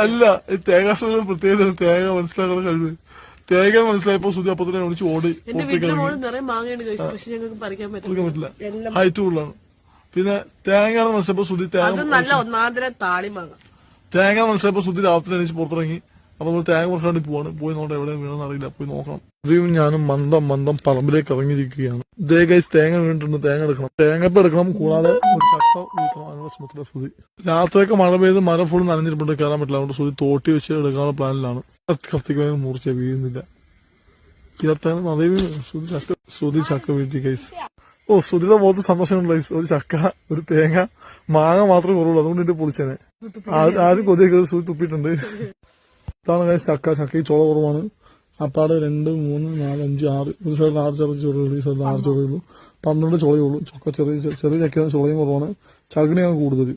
അല്ല തേങ്ങാസൂരം പ്രത്യേകത തേങ്ങ മനസ്സിലാക്കുന്ന കഴിവ്. തേങ്ങ മനസ്സിലായപ്പോ സുധി അപ്പൊ തന്നെ ഒളിച്ച് ഓടി പറ്റില്ല. ഹൈറ്റ് കൂടുതലാണ്. പിന്നെ തേങ്ങ മനസ്സിലപ്പോ സുധി തേങ്ങ മനസ്സിലപ്പോ സുധി രാത്രി എണീച്ച് പുറത്തിറങ്ങി. അപ്പൊ നമ്മൾ തേങ്ങ കുറച്ചാണ്ടി പോവാണ്. പോയി നോക്കാം എവിടെ വീണെന്ന് അറിയില്ല. പോയി നോക്കണം. ഇതും ഞാനും മന്ദം പറമ്പിലേക്ക് ഇറങ്ങിയിരിക്കുകയാണ്. ഇതേ ഗൈസ് തേങ്ങ വീണിട്ടുണ്ട്. തേങ്ങ എടുക്കണം. തേങ്ങപ്പ് എടുക്കണം. കൂടാതെ ഒരു ചക്ക വീഴ്ത്തണം. അതിനുള്ള ശ്രമത്തില സുധി. രാത്രിയൊക്കെ മഴ പെയ്ത് മരം ഫുൾ നനഞ്ഞിട്ടുണ്ട്. കയറാൻ പറ്റില്ല. അതുകൊണ്ട് സുധി തോട്ടി വെച്ച് എടുക്കാനുള്ള പ്ലാനിലാണ്. കത്തിക്ക് മൂർച്ച വീഴുന്നില്ല. ഇരുപത്തേഴ് അതേ സുധി ചക്ക വീഴ്ത്തി ഗൈസ്. ഓ സുധിയുടെ മുഖത്ത് സന്തോഷമുണ്ട് ഗൈസ്. ഒരു ചക്ക, ഒരു തേങ്ങ, മാങ്ങ മാത്രമേ കുറവുള്ളൂ. അതുകൊണ്ട് എന്റെ പൊളിച്ചേനെ. ആരും കൊതിയൊക്കെ സുധി തുപ്പിയിട്ടുണ്ട്. ഇതാണ് ഗൈസ് ചക്ക. ചക്കയ്ക്ക് ചോള കുറവാണ്. അപ്പാട് 2, 3, 4, 5, 6 ഒരു സൈഡിൽ 6 ചെറിയ ചോളയുള്ളൂ. ഈ സൈഡിൽ 6 ചോളയുള്ളൂ. 12 ചോളയുള്ളൂ. ചക്ക ചെറിയ ചക്കയാണ്. ചോളയും കുറവാണ്. ചകിണിയാണ് കൂടുതൽ.